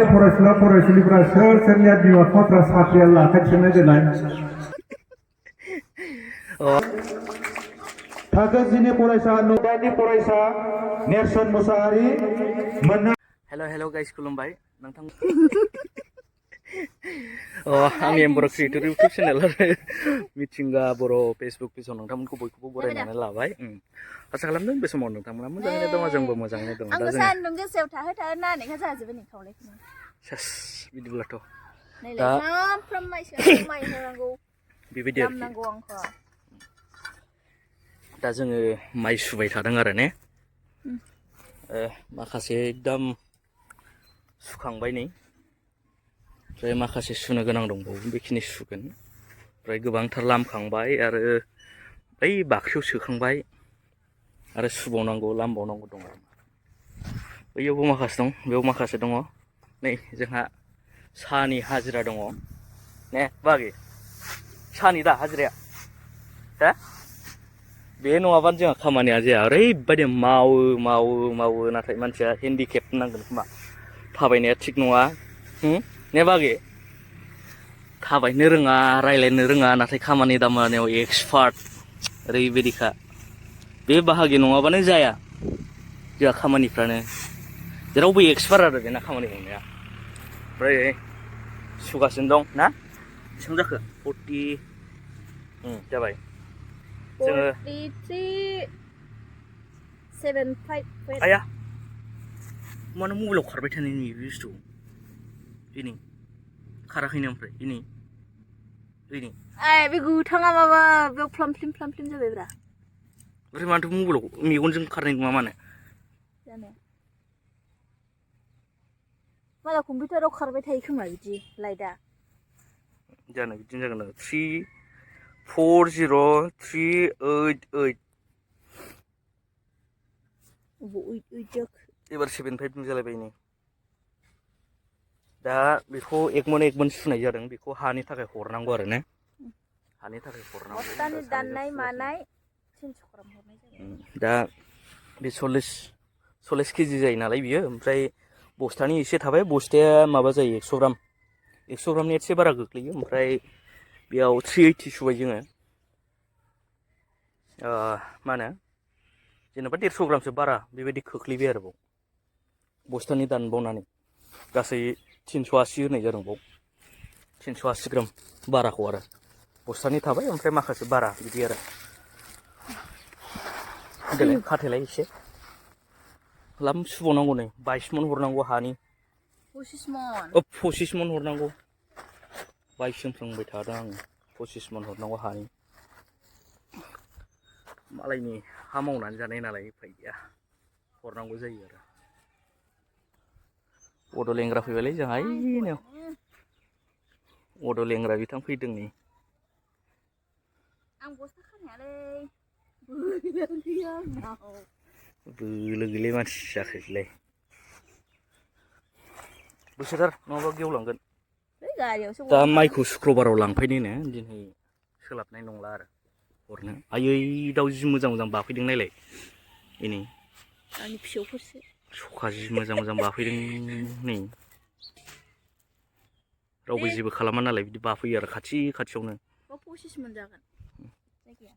थानाय फरायसुला फरायसुलिफोरा सोर सोरनिया बिमा बिफाफ्रा साख्रि लाखाथिनो दोननाय थाखो जिनि फरायसा न'दानि फरायसा नेरसोन मोसाहारि मोननो हेल' गाइस खुलुमबाय नोंथां आंनि बर' क्रिएटर इउटिउब चेनेल मिथिंगा बर' फेसबुक पेजाव नोंथांमोनखौ बयखौबो बरायनानै लाबाय आसा खालामदों बे समाव नोंथांमोना मोजाङैनो दङ जोंबो मोजाङैनो दङ दा जों सान्दुं गोसायाव थाहो नानेखा जाजोबो नै खावलायखौनो सेस बिदिब्लाथ' दा सामफ्राम माइ होनांगौ बेबायदि आरोखि नांगौ आंखौ दा जोङो माइ सुबाय थादों आरो ने माखासे एकदम सुखांबाय नै ओमफ्राय माखासे सुनो गोनां दंबावो बेखिनि सुगोन ओमफ्राय गोबांथार लामखांबाय आरो बै बाख्रियाव सोखांबाय आरो सुबावनांगौ लामबावनांगौ दङ बैयावबो माखासे दं बेयाव माखासे दङ नै जोंहा सानि हाजिरा दङ ने बागै सानि दा हाजिराया दा बे नङाबानो जोंहा खामानिया जाया ओरैबायदि मावो नाथाय मानसिया हेन्डिकेप नांगोन खोमा थाबायनाया थिग नङा ने बागै थाबायनो रोङा रायज्लायनो रोङा नाथाय खामानि दामानियाव एक्सपार्ट ओरैबायदिखा बे बाहागि नङाबानो जाया जोंहा खामानिफ्रानो जेरावबो एक्सपार्ट आरो बेना खामानि मावनाया ओमफ्राय सुगासिनो दं ना बेसेबां जाखो 40 जाबाय जोङो 43.75 आया मानो मबाइलाव खारबाय थानाय नुयो बे बुस्थु दिनै खाराखैनो ओमफ्राय दिनै बे गोथाङा माबा बेयाव फ्लामफ्लिम जाबायब्रा ओमफ्राय माथो मबाइलाव मेगनजों खारनाय नङा मानो जानो माला कम्पिउटाराव खारबाय थायो खोमा बिदि लाइटआ जानो बिदिनो जागोन 340388 एबार 75 जालायबाय नै दा बेखौ एक मन सुनाय जादों बेखौ हानि थाखाय हरनांगौ आरो ने हानि थाखाय हरनांगौ बस्तानि दाननाय मानाय 300 ग्राम हरनाय जाबाय दा बे 40 केजि जायो नालाय बियो ओमफ्राय बस्थानि एसे थाबाय बस्थाया माबा जायो 100 ग्राम 100 ग्रामनि एसे बारा गोग्लैयो ओमफ्राय बेयाव 380 सुबाय जोङो मा होनो जेनेबा 150 ग्रामसो बारा बेबायदि खोख्लैबाय आरो बाव बस्थानि दानबावनानै गासै 380 होनाय जादों बाव 380 ग्राम बाराखौ आरो बस्थानि थाबाय ओमफ्राय माखासे बारा बिदि आरो देलाय खाथेलाय एसे लाम सुबावनांगौ नै 22 मन हरनांगौ हानि 25 मन हरनांगौ 22 बुंबाय थादों आङो 25 मन हरनांगौ हानि मालायनि हा मावनानै जानाय नालाय उफाय गैया हरनांगौ जायो आरो अद' लेंग्रा फैबायलै जोंहा ओइनो अद' लेंग्रा बिथां फैदों नै आं बस्ता खानायालै बोलो गैलै मानसि जाखोसैलाय बोसोरथार नङाबा गेवलांगोन दा माइखौ शुक्रबाराव लांफैनोनो दिनै सोलाबनाय नंला आरो हरनो आयै दाउ जि मोजां बाफैदों नायलाय इनै आंनि फिसौफोरसो सखा जि मोजां बाफैदों नै रावबो जेबो खालामा नालाय बिदि बाफैयो आरो खाथियावनो 25 मन जागोन जायगाया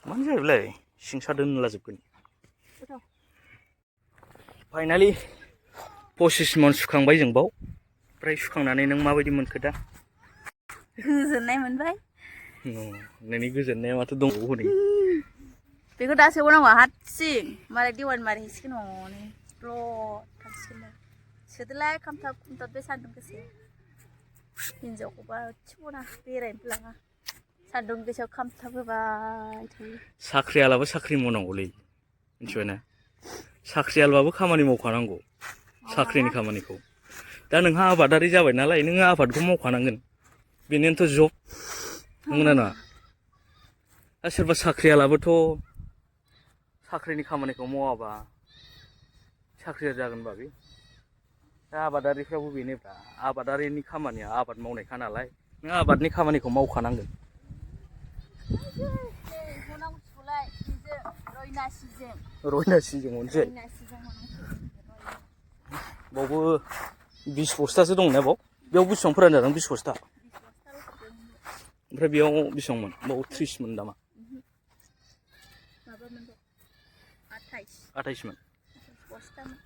मानो जाया बेलाय सिंसा दोनलाजोबगोन फाइनालि 25 मन सुखांबाय जों बाव ओमफ्राय सुखांनानै नों माबायदि मोनखो दा गोजोननाय मोनबाय नोंनि गोजोननाया माथो दंबावो हनै बेखौ दा सोबावनांगौ हारसिं मालाय देवान मारिहैसिगोन हनै ब्लद थांसिगोन सोदोलाय खामथाब बे सान्दुं गोसायाव हिनजावखौबा थिखना बेरायनोबो लाङा सान्दुं गोसायाव खामथाब होबाय थायो साख्रियालाबो साख्रि मावनांगौलै मिथिबायना साख्रियालबाबो खामानि मावखानांगौ साख्रिनि खामानिखौ दा नोंहा आबादारि जाबाय नालाय नोङो आबादखौ मावखानांगोन बेनोथ' जब नंगौना नङा दा सोरबा साख्रियालाबोथ' साख्रिनि खामानिखौ मावाबा साख्रिया जागोनबा बे दा आबादारिफ्राबो बेनोब्रा आबादारिनि खामानिया आबाद मावनायखा नालाय नों आबादनि खामानिखौ मावखानांगोन रयनासिजों मोनसे बावबो 20 बस्थासो दंना बेयाव बेसेबां फोरानदों 20 बस्था ओमफ्राय बेयाव बेसेबांमोन बाव 30 मोन दामा माबामोन 28 मोन बस्थामोन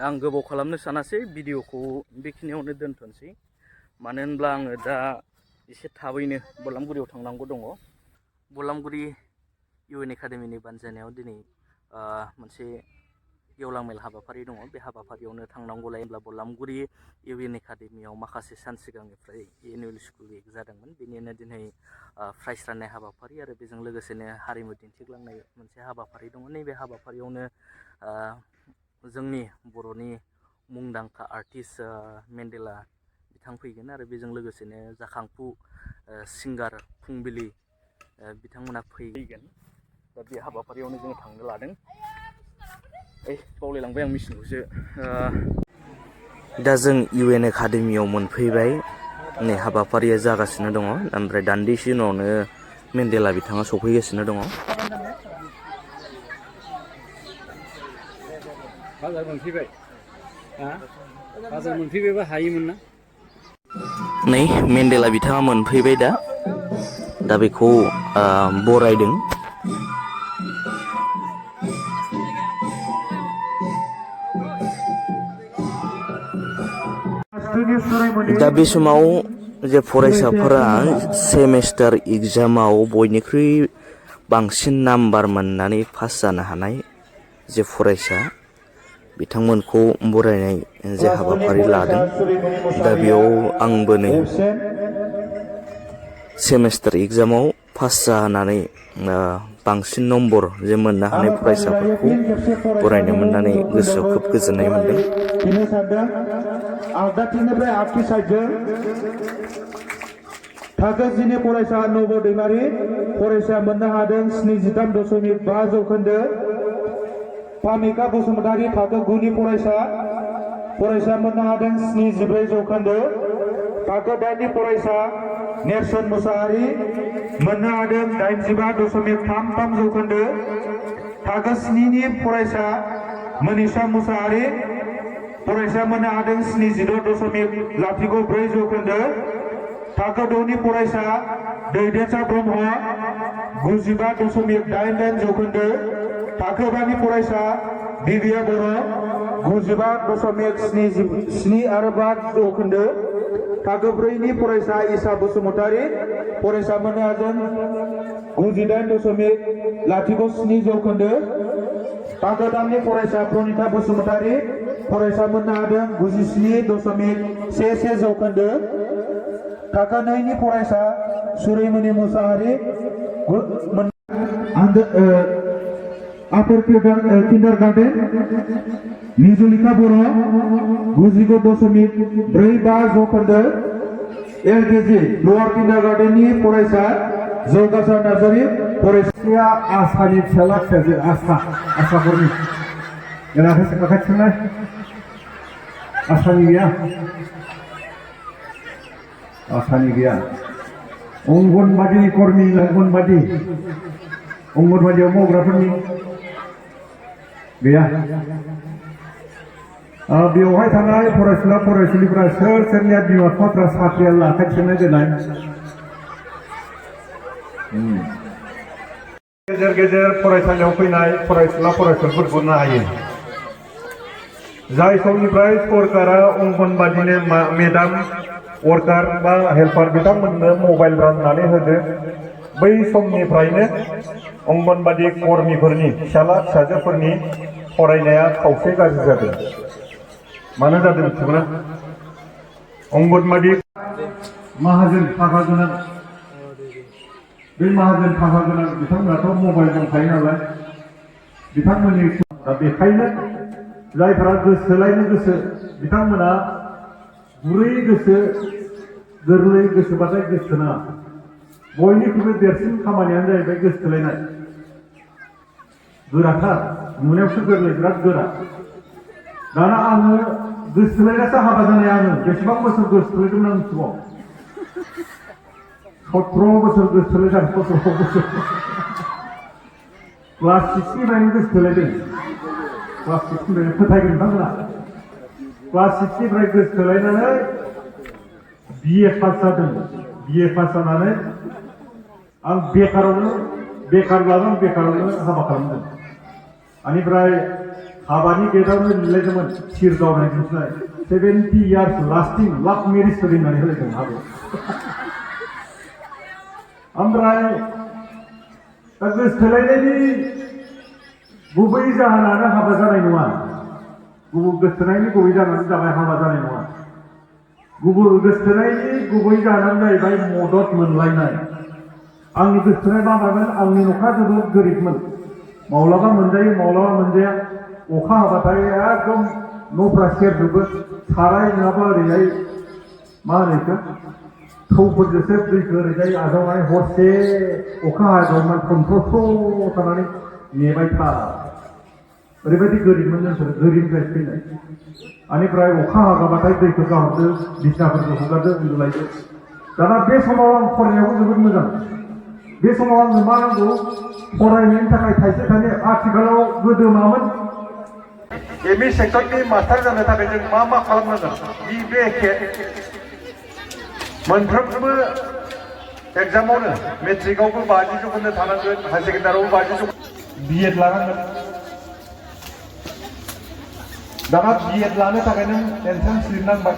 आं गोबाव खालामनो सानासै भिडिअखौ बेखिनियावनो दोनथ'नोसै मानो होनब्ला आङो दा एसे थाबैनो बलामगुरियाव थांनांगौ दङ बलामगुरि इउएन एकाडेमिनि बानजायनायाव दिनै मोनसे गेवलां मेल हाबाफारि दङ बे हाबाफारियावनो थांनांगौलाय होनब्ला बलामगुरि इउएन एकाडेमियाव माखासे सान सिगांनिफ्राय एनुवेल स्कुल उइक जादोंमोन बेनिनो दिनै प्राइज राननाय हाबाफारि आरो बेजों लोगोसेनो हारिमु दिन्थिग्लांनाय मोनसे हाबाफारि दङ नैबे हाबाफारियावनो जोंनि बर'नि मुंदांखा आर्टिस्ट मेन्डेला बिथां फैगोन आरो बेजों लोगोसेनो जाखांफु सिंगार फुंबिलि बिथांमोना फैगोन दा बे हाबाफारियावनो जोङो थांनो लादों बावलायलांबाय आं मिसिनखौसो दा जों इउएन एकाडेमियाव मोनफैबाय नै हाबाफारिया जागासिनो दङ ओमफ्राय दान्दिसे उनावनो मेन्डेला बिथाङा सफैगासिनो दङ बाजार मोनफैबायबा हायोमोन ना नै मेन्डेला बिथाङा मोनफैबाय दा बेखौ बरायदों दा बे समाव जे फरायसाफोरा सेमेस्टार एग्जामाव बयनिख्रुइ बांसिन नाम्बार मोननानै पास जानो हानाय जे फरायसा बिथांमोनखौ बरायनाय जे हाबाफारि लादों दा बेयाव आंबो नै सेमेस्टार एग्जामाव पास जानानै बांसिन नम्बर जे मोननो हानाय फरायसाफोरखौ बरायनो मोननानै गोसोआव खोब गोजोननाय मोनदों आगदाथिंनिफ्राय आगथि साइडजों थाखो 10 नि फरायसा नब दैमारि फरायसाया मोननो हादों 73.5 जौखोन्दो पामिका बसुमतारी थाखो 9 नि फरायसा मोननो हादों 74 जौखोन्दो थाखो 8 नि फरायसा नेरसन मुसाहारि मोननो हादों 85.33 जौखोन्दो थाखो 7 नि फरायसा मनीषा मुसाहारि फरायसा मोननो हादों 76.04 जौखोन्दो थाखो 6 नि फरायसा दैदेनसा ब्रह्म 95.88 जौखोन्दो थाखो 5 नि फरायसा दिव्या बर' 95.77 जौखोन्दो थाखो 4 नि फरायसा ईसा बसुमतारी फरायसा मोननो हादों 98.07 जौखोन्दो थाखो 3 नि फरायसा प्रणिता बसुमतारी फरायसा मोननो हादों 97.11 जौखोन्दो थाखो 2 नि फरायसा सुरैमणि मुसाहारि आपर किन्डारगार्टेन निजुलिका बर' 99.45 जौखोन्दो एलकेजि लवार किन्डारगार्टेननि फरायसा जौगासार नार्जारि फरायसाया आसानि फिसाला फिसाजो आसाफोरनि खाथिनाय आसानि गैया अंगनबादि कर्मि अंगनबादियाव मावग्राफोरनि गैया बेवहाय थानाय फरायसुला फरायसुलिफोरा सोरनिया बिमा बिफाफ्रा साख्रि आखाइ थिसननाय दोननाय गेजेर गेजेर फरायसालियाव फैनाय फरायसुला फरायसुलिफोरखौ नायो जाय समनिफ्राय सरकारा अंगनबादिनो मेडाम वर्कार बा हेल्पार बिथांमोननो मबाइल राननानै होदो बै समनिफ्रायनो अंगनबादि कर्मिफोरनि फिसाला फिसाजोफोरनि फरायनाया खावसे गाज्रि जादों मानो जादों मिथिगौना अंगनबादि माहाजोन थाखा गोनां बे माहाजोन थाखा गोनां बिथांमोनाथ' मबाइल दंखायो नालाय बिथांमोननि दा बेखायनो जायफोरा गोसोलायनो गोसो बिथांमोना गुरै गोसो गोरलै गोसोबाथाय गोसोना बयनिख्रुइबो देरसिन खामानियानो जाहैबाय गोसोलायनाय गोराथार नुनायावसो गोरलै बिराद गोरा दाना आङो गोसोलायनासो हाबा जानाय आङो बेसेबां बोसोर गोसोलायदोंमोन आं मिथिगौ 17 बोसोर गोसोलायदों 17 बोसोर क्लास 6 निफ्रायनो गोसोलायदों क्लास 6 निफ्रायनो फोथायगोन नोंथांमोना क्लास 6 निफ्राय गोसोथोलायनानै BA पास जादों BA पास जानानै आं बेखारब्लाबो आं बेकारावनो हाबा खालामदों बेनिफ्राय हाबानि गेटआवनो लिरलायदोंमोन थिर गावनाय दिन्थिनाय 70 years lasting love marriage story होननानै होलायदों हाबायाव ओमफ्राय दा गोसोथोलायनायनि गुबै जाहोनानो हाबा जानाय नङा गोसोथोनायनि गुबै जाहोनानो जाबाय हाबा जानाय नङा गोसोथोनायनि गुबै जाहोनानो जाहैबाय मदद मोनलायनाय आंनि गोसोथोनाय माबामोन आंनि न'खरा जोबोद गोरिबमोन माब्लाबा मोनजायो माब्लाबा मोनजाया अखा हाबाथाय एकदम न'फ्रा सेरजोबो साराय नङाबा ओरैहाय मा होनो बेखौ थौफोरजोंसो दैखौ ओरैजाय आजावनानै हरसे अखा हायागौमोन खनथ्र'स' थानानै नेबाय था ओरैबायदि गोरिबमोन जोंफोर गोरिबनिफ्राय फैनाय बेनिफ्राय अखा हागाबाथाय दैखौ गाहरदो बिसनाफोरखौ हगारदो उन्दुलायदो दाना बे समाव आं फरायनायावबो जोबोद मोजां बे समाव आंनो मा नांगौ फरायनायनि थाखाय थाइसे थाइनै आथिखालाव गोदो मामोन एम इ सेक्टरनि मास्टार जानो थाखाय जों मा खालामनांगोन बे एखे मोनफ्रोमबो एग्जामावनो मेट्रिकआवबो 50 जौखोन्दो थानांगोन हायार सेकेन्डारियावबो 50 जौखोन्दो B.Ed लानांगोन दाना B.Ed लानो थाखाय नों एन्ट्रेन्स लिरनांबाय